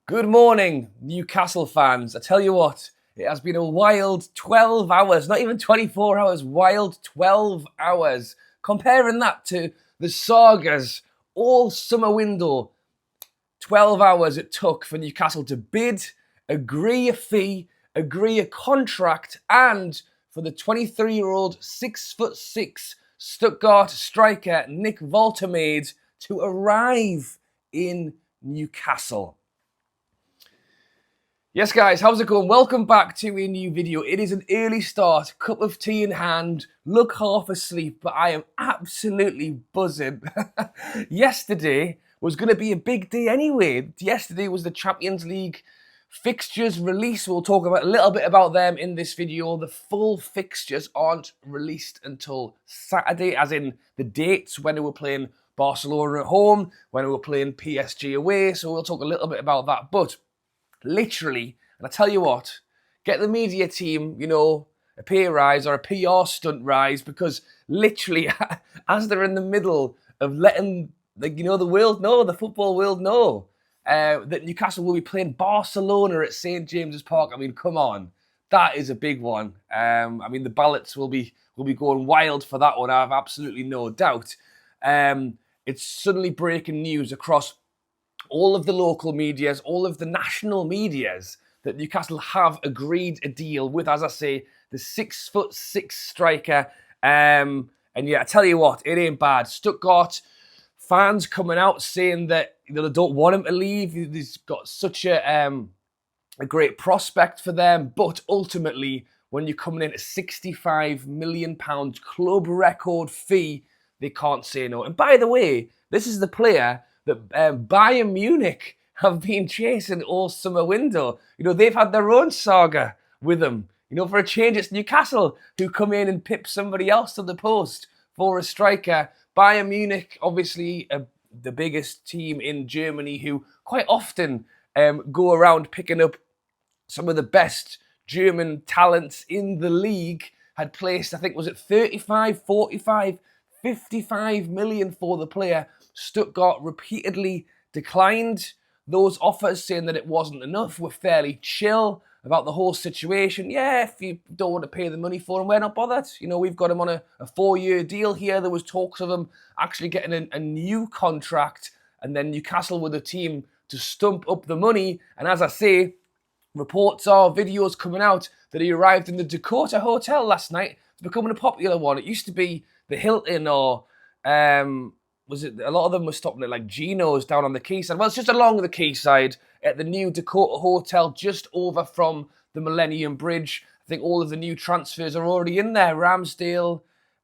Good morning, Newcastle fans. I tell you what, it has been a wild 12 hours, not even 24 hours, wild 12 hours. Comparing that to the sagas all summer window, 12 hours it took for Newcastle to bid, agree a fee, agree a contract, and for the 23-year-old 6'6" Stuttgart striker Nick Woltemade to arrive in Newcastle. Yes, guys, how's it going? Welcome back to a new video. It is an early start, cup of tea in hand, look half asleep, but I am absolutely buzzing. Yesterday was going to be a big day anyway. Yesterday was the Champions League fixtures release. We'll talk about a little bit about them in this video. The full fixtures aren't released until Saturday, as in the dates when they were playing Barcelona at home, when they were playing PSG away. So we'll talk a little bit about that. But literally, and I tell you what, get the media team, a pay rise or a PR stunt rise, because literally, as they're in the middle of letting the world know, the football world know, that Newcastle will be playing Barcelona at St James's Park. I mean, come on, that is a big one. The ballots will be going wild for that one. I have absolutely no doubt. It's suddenly breaking news across all of the local medias, all of the national medias, that Newcastle have agreed a deal with, as I say, the 6'6" striker. And yeah, I tell you what, it ain't bad. Stuttgart fans coming out saying that they don't want him to leave. He's got such a great prospect for them. But ultimately, when you're coming in at £65 million club record fee, they can't say no. And by the way, this is the player that Bayern Munich have been chasing all summer window. They've had their own saga with him. For a change, it's Newcastle who come in and pip somebody else to the post for a striker. Bayern Munich, obviously the biggest team in Germany, who quite often go around picking up some of the best German talents in the league, had placed, I think, was it 35, 45, 55 million for the player. Stuttgart repeatedly declined those offers, saying that it wasn't enough. We're fairly chill about the whole situation. Yeah, if you don't want to pay the money for him, we're not bothered. We've got him on a 4-year deal here. There was talks of him actually getting a new contract, and then Newcastle were the team to stump up the money. And as I say, reports are, videos coming out, that he arrived in the Dakota Hotel last night. It's becoming a popular one. It used to be the Hilton, or was it, a lot of them were stopping at like Gino's down on the quayside. Well, it's just along the quayside at the new Dakota Hotel, just over from the Millennium Bridge. I think all of the new transfers are already in there. Ramsdale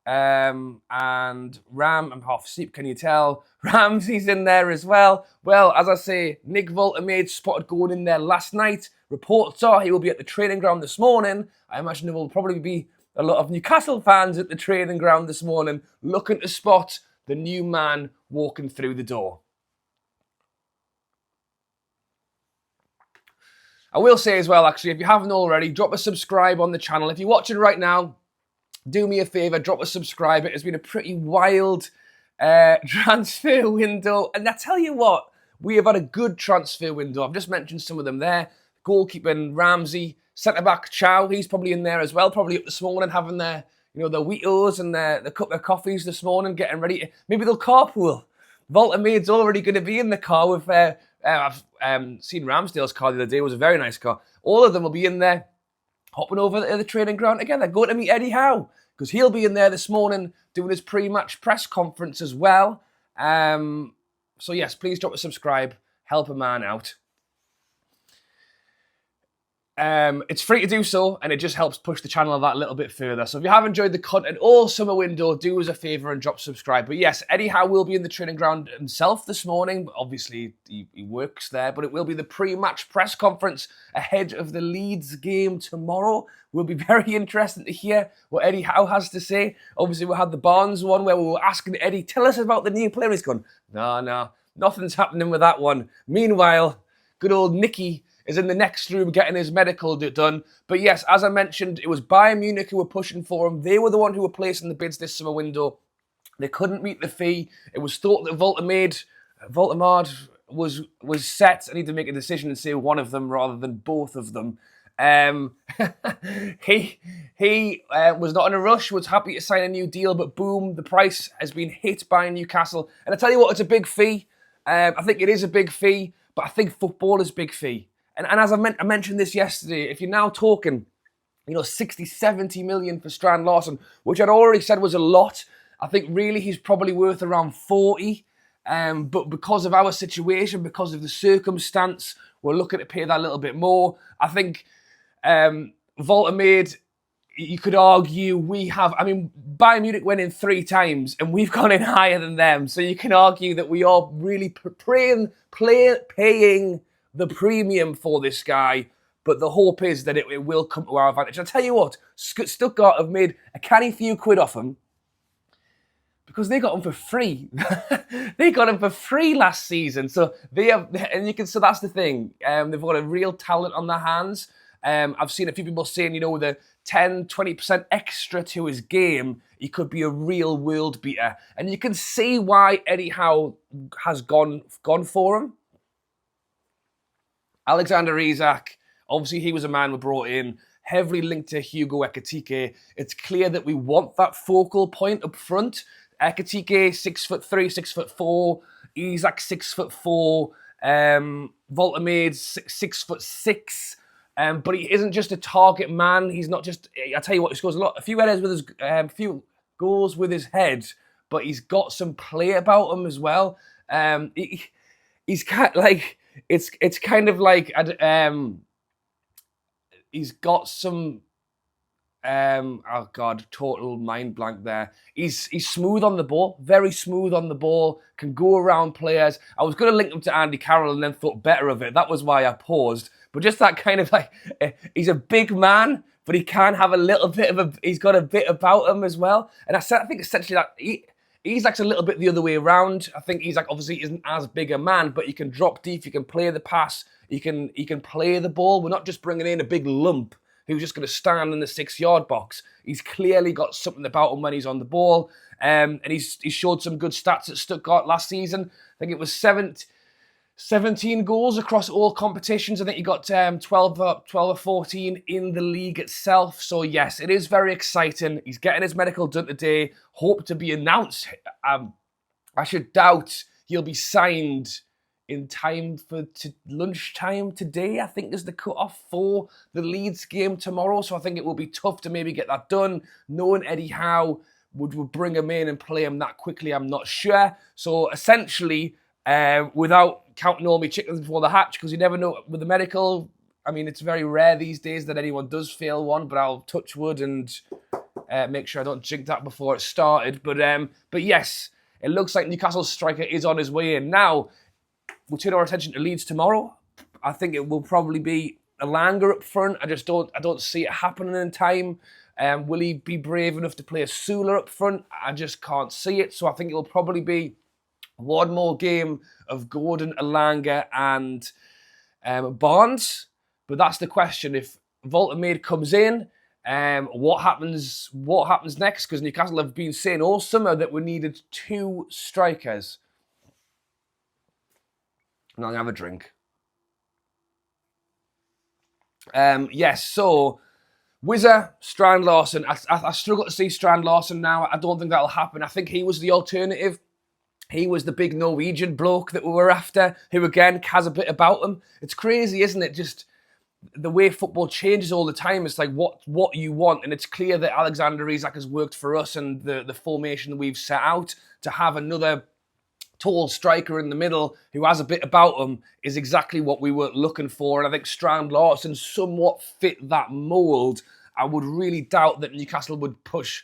and I'm half asleep, can you tell? Ramsey's in there as well. Well, as I say, Nick Woltemade spotted going in there last night. Reports are he will be at the training ground this morning. I imagine there will probably be a lot of Newcastle fans at the training ground this morning looking to spot the new man walking through the door. I will say as well, actually, if you haven't already, drop a subscribe on the channel. If you're watching right now, do me a favour, drop a subscribe. It has been a pretty wild transfer window. And I tell you what, we have had a good transfer window. I've just mentioned some of them there. Goalkeeper Ramsey, centre-back Chow, he's probably in there as well, probably up this morning having their the Wheatos and the cup of coffees this morning, getting ready to, maybe they'll carpool. Voltemade's already going to be in the car with, I've seen Ramsdale's car the other day, it was a very nice car. All of them will be in there, hopping over to the training ground together, going to meet Eddie Howe, because he'll be in there this morning doing his pre-match press conference as well. So yes, please drop a subscribe, help a man out. It's free to do so, and it just helps push the channel that little bit further. So if you have enjoyed the content all summer window, do us a favour and drop subscribe. But yes, Eddie Howe will be in the training ground himself this morning. Obviously, he works there, but it will be the pre-match press conference ahead of the Leeds game tomorrow. Will be very interesting to hear what Eddie Howe has to say. Obviously, we had the Barnes one where we were asking Eddie, tell us about the new player. He's gone, no, nothing's happening with that one. Meanwhile, good old Nicky is in the next room getting his medical done. But yes, as I mentioned, it was Bayern Munich who were pushing for him. They were the one who were placing the bids this summer window. They couldn't meet the fee. It was thought that Woltemade, was set. I need to make a decision and say one of them rather than both of them. He was not in a rush, was happy to sign a new deal, but boom, the price has been hit by Newcastle. And I tell you what, it's a big fee. I think it is a big fee, but I think football is a big fee. And as I mentioned this yesterday, if you're now talking, 60, 70 million for Strand Larsen, which I'd already said was a lot, I think really he's probably worth around 40. But because of our situation, because of the circumstance, we're looking to pay that a little bit more. I think Woltemade, you could argue Bayern Munich went in 3 times and we've gone in higher than them. So you can argue that we are really paying the premium for this guy. But the hope is that it will come to our advantage. I'll tell you what, Stuttgart have made a canny few quid off him because they got him for free. They got him for free last season. So so that's the thing. They've got a real talent on their hands. I've seen a few people saying, with a 10, 20% extra to his game, he could be a real world beater. And you can see why Eddie Howe has gone for him. Alexander Isak, obviously he was a man we brought in, heavily linked to Hugo Ekitike. It's clear that we want that focal point up front. Ekitike, 6'3", 6'4", Isak 6'4", Woltemade 6'6". But he isn't just a target man. He's not just. I tell you what, he scores a few headers with his, few goals with his head. But he's got some play about him as well. He's kind of like it's kind of like he's got some. Oh God, total mind blank there. He's smooth on the ball, very smooth on the ball, can go around players. I was going to link him to Andy Carroll and then thought better of it. That was why I paused. But just that kind of he's a big man, but he can have a little bit of he's got a bit about him as well. And I think essentially that Isak's a little bit the other way around. I think Isak obviously isn't as big a man, but he can drop deep, he can play the pass, he can play the ball. We're not just bringing in a big lump who's just going to stand in the 6-yard box. He's clearly got something about him when he's on the ball. And he showed some good stats at Stuttgart last season. I think it was 17 goals across all competitions. I think he got 12 or 14 in the league itself. So yes, it is very exciting. He's getting his medical done today. Hope to be announced. I should doubt he'll be signed in time for lunchtime today. I think is the cut-off for the Leeds game tomorrow. So I think it will be tough to maybe get that done. Knowing Eddie Howe would bring him in and play him that quickly, I'm not sure. So essentially, without counting all my chickens before the hatch, because you never know with the medical. I mean, it's very rare these days that anyone does fail one, but I'll touch wood and make sure I don't jinx that before it started. But yes, it looks like Newcastle's striker is on his way in. Now, we'll turn our attention to Leeds tomorrow. I think it will probably be Elanga up front. I don't see it happening in time. Will he be brave enough to play a Sula up front? I just can't see it. So I think it will probably be one more game of Gordon, Elanga and Barnes. But that's the question. If Woltemade comes in, what happens next? Because Newcastle have been saying all summer that we needed 2 strikers. And I'll have a drink. Yes, so WISSA, Strand Larsen. I struggle to see Strand Larsen now. I don't think that'll happen. I think he was the alternative. He was the big Norwegian bloke that we were after, who again has a bit about him. It's crazy, isn't it? Just the way football changes all the time. It's like what you want. And it's clear that Alexander Isak has worked for us and the formation that we've set out to have another tall striker in the middle who has a bit about him is exactly what we were looking for. And I think Strand Larsen somewhat fit that mould. I would really doubt that Newcastle would push.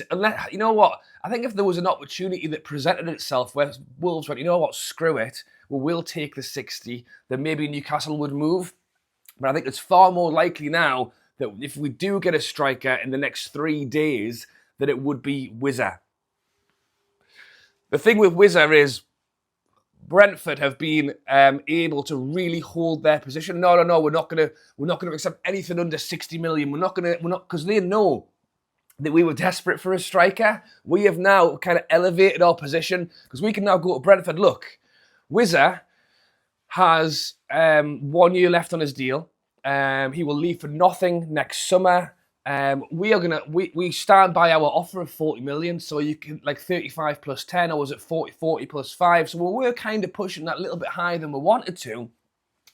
Unless, you know what? I think if there was an opportunity that presented itself where Wolves went, you know what, screw it, we'll take the 60, then maybe Newcastle would move. But I think it's far more likely now that if we do get a striker in the next 3 days, that it would be WISSA. The thing with WISSA is Brentford have been able to really hold their position. No, we're not going to accept anything under 60 million. We're not because they know that we were desperate for a striker. We have now kind of elevated our position because we can now go to Brentford. Look, WISSA, has 1 year left on his deal. He will leave for nothing next summer. We stand by our offer of 40 million, so you can like 35 plus 10, or was it 40 plus 5? So we're kind of pushing that a little bit higher than we wanted to.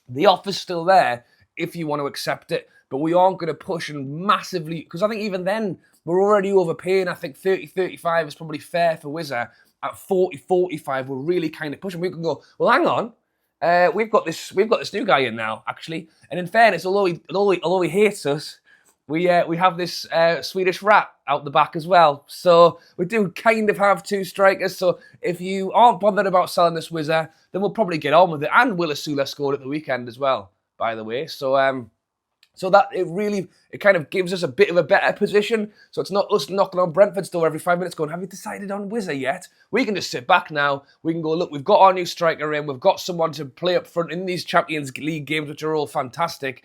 The offer's still there if you want to accept it, but we aren't going to push and massively, because I think even then we're already overpaying. I think 30-35 is probably fair for WISSA. At 40-45, we're really kind of pushing. We can go, well, hang on. We've got this new guy in now, actually. And in fairness, although he hates us, we have this Swedish rat out the back as well. So we do kind of have two strikers. So if you aren't bothered about selling this WISSA, then we'll probably get on with it. And WISSA scored at the weekend as well, by the way. So that it kind of gives us a bit of a better position. So it's not us knocking on Brentford's door every 5 minutes going, have you decided on WISSA yet? We can just sit back now. We can go, look, we've got our new striker in. We've got someone to play up front in these Champions League games, which are all fantastic.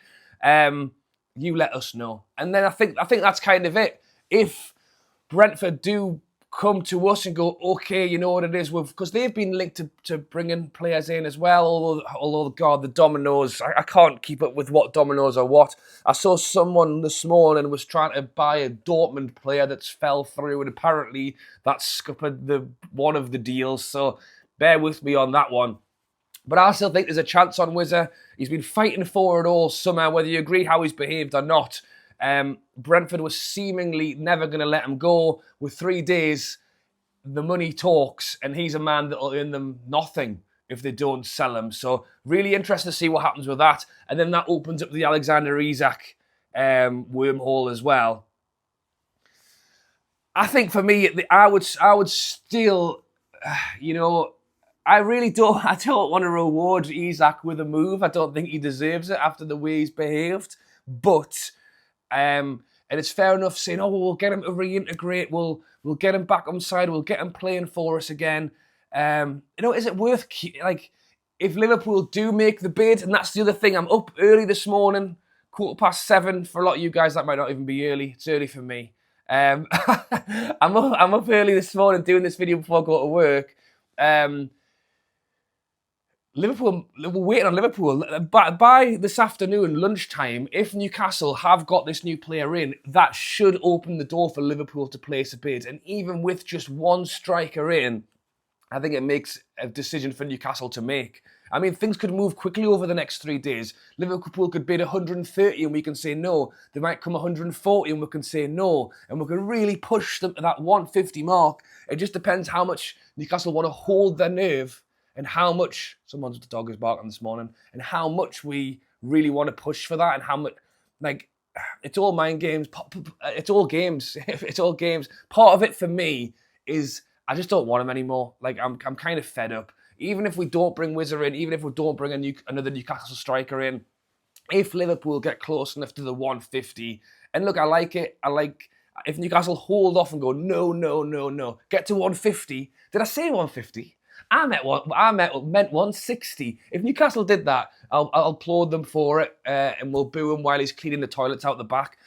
You let us know. And then I think that's kind of it. If Brentford do come to us and go, okay, you know what it is, because they've been linked to bringing players in as well, although God, the dominoes, I can't keep up with what dominoes are what. I saw someone this morning was trying to buy a Dortmund player that's fell through, and apparently that scuppered one of the deals, so bear with me on that one. But I still think there's a chance on WISSA. He's been fighting for it all summer, whether you agree how he's behaved or not. Brentford was seemingly never going to let him go. With 3 days, the money talks, and he's a man that will earn them nothing if they don't sell him. So really interesting to see what happens with that. And then that opens up the Alexander Isak wormhole as well. I think for me, I would still, I don't want to reward Isak with a move. I don't think he deserves it after the way he's behaved. But, and it's fair enough saying, oh, we'll get him to reintegrate. We'll get him back on side. We'll get him playing for us again. Is it worth, if Liverpool do make the bid, and that's the other thing, I'm up early this morning, 7:15. For a lot of you guys, that might not even be early. It's early for me. I'm up early this morning doing this video before I go to work. Liverpool, we're waiting on Liverpool. By this afternoon, lunchtime, if Newcastle have got this new player in, that should open the door for Liverpool to place a bid. And even with just one striker in, I think it makes a decision for Newcastle to make. I mean, things could move quickly over the next 3 days. Liverpool could bid 130 and we can say no. They might come 140 and we can say no. And we can really push them to that 150 mark. It just depends how much Newcastle want to hold their nerve, and how much, someone's dog is barking this morning, and how much we really want to push for that, and how much, it's all mind games. It's all games. It's all games. Part of it for me is I just don't want him anymore. I'm kind of fed up. Even if we don't bring WISSA in, even if we don't bring another Newcastle striker in, if Liverpool get close enough to the 150, and look, I like it. If Newcastle hold off and go, no, get to 150. Did I say 150? I meant 160. If Newcastle did that, I'll applaud them for it, and we'll boo him while he's cleaning the toilets out the back,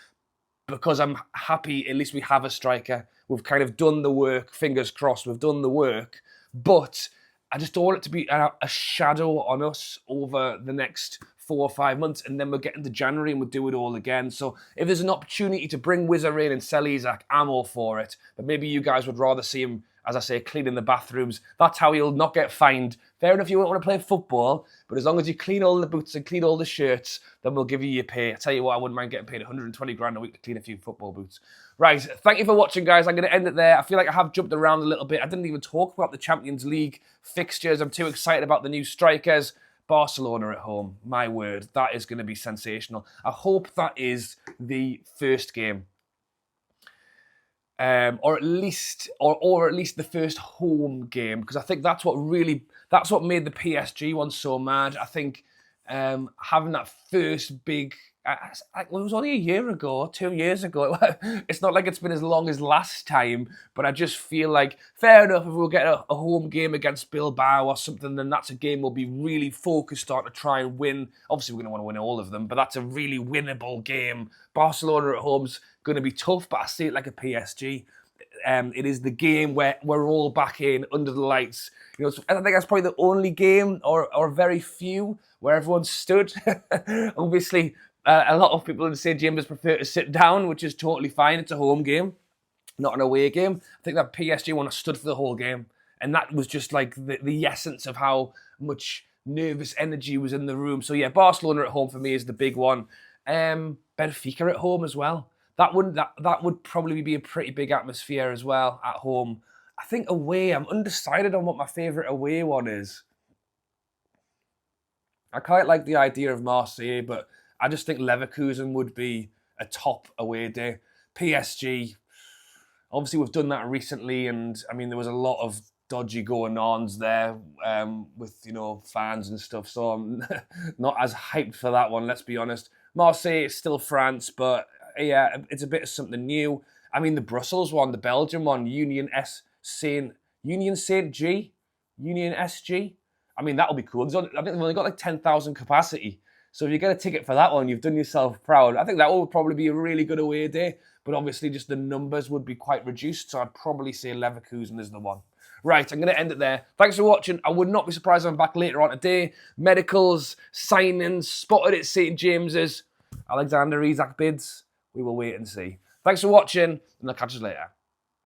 because I'm happy at least we have a striker. We've kind of done the work, fingers crossed, we've done the work, but I just don't want it to be a shadow on us over the next 4 or 5 months, and then we'll get into January and we'll do it all again. So if there's an opportunity to bring WISSA in and sell Isak, I'm all for it. But maybe you guys would rather see him, as I say, cleaning the bathrooms. That's how he'll not get fined. Fair enough, you won't want to play football, but as long as you clean all the boots and clean all the shirts, then we'll give you your pay. I tell you what, I wouldn't mind getting paid 120 grand a week to clean a few football boots. Right, thank you for watching, guys. I'm going to end it there. I feel like I have jumped around a little bit. I didn't even talk about the Champions League fixtures. I'm too excited about the new strikers. Barcelona at home, my word, that is going to be sensational. I hope that is the first game. Or at least the first home game, because I think that's what made the PSG one so mad. I think having that first big, it was only a year ago, 2 years ago. It's not like it's been as long as last time, but I just feel like, fair enough, if we'll get a home game against Bilbao or something, then that's a game we'll be really focused on to try and win. Obviously, we're going to want to win all of them, but that's a really winnable game. Barcelona at home's going to be tough, but I see it like a PSG. It is the game where we're all back in under the lights. You know, I think that's probably the only game, or very few, where everyone stood. Obviously, a lot of people in St James's prefer to sit down, which is totally fine. It's a home game, not an away game. I think that PSG one stood for the whole game, and that was just like the essence of how much nervous energy was in the room. So yeah, Barcelona at home for me is the big one. Benfica at home as well. That would probably be a pretty big atmosphere as well at home. I think away, I'm undecided on what my favourite away one is. I quite like the idea of Marseille, but I just think Leverkusen would be a top away day. PSG, obviously we've done that recently, and I mean there was a lot of dodgy going-ons there with, you know, fans and stuff, so I'm not as hyped for that one, let's be honest. Marseille is still France, but yeah, it's a bit of something new. I mean, the Brussels one, the Belgian one, Union SG. I mean, that'll be cool. I think they've only got like 10,000 capacity. So if you get a ticket for that one, you've done yourself proud. I think that will probably be a really good away day, but obviously just the numbers would be quite reduced, so I'd probably say Leverkusen is the one. Right, I'm going to end it there. Thanks for watching. I would not be surprised if I'm back later on today. Medicals, signings, spotted at St James's. Alexander Isak bids. We will wait and see. Thanks for watching, and I'll catch you later.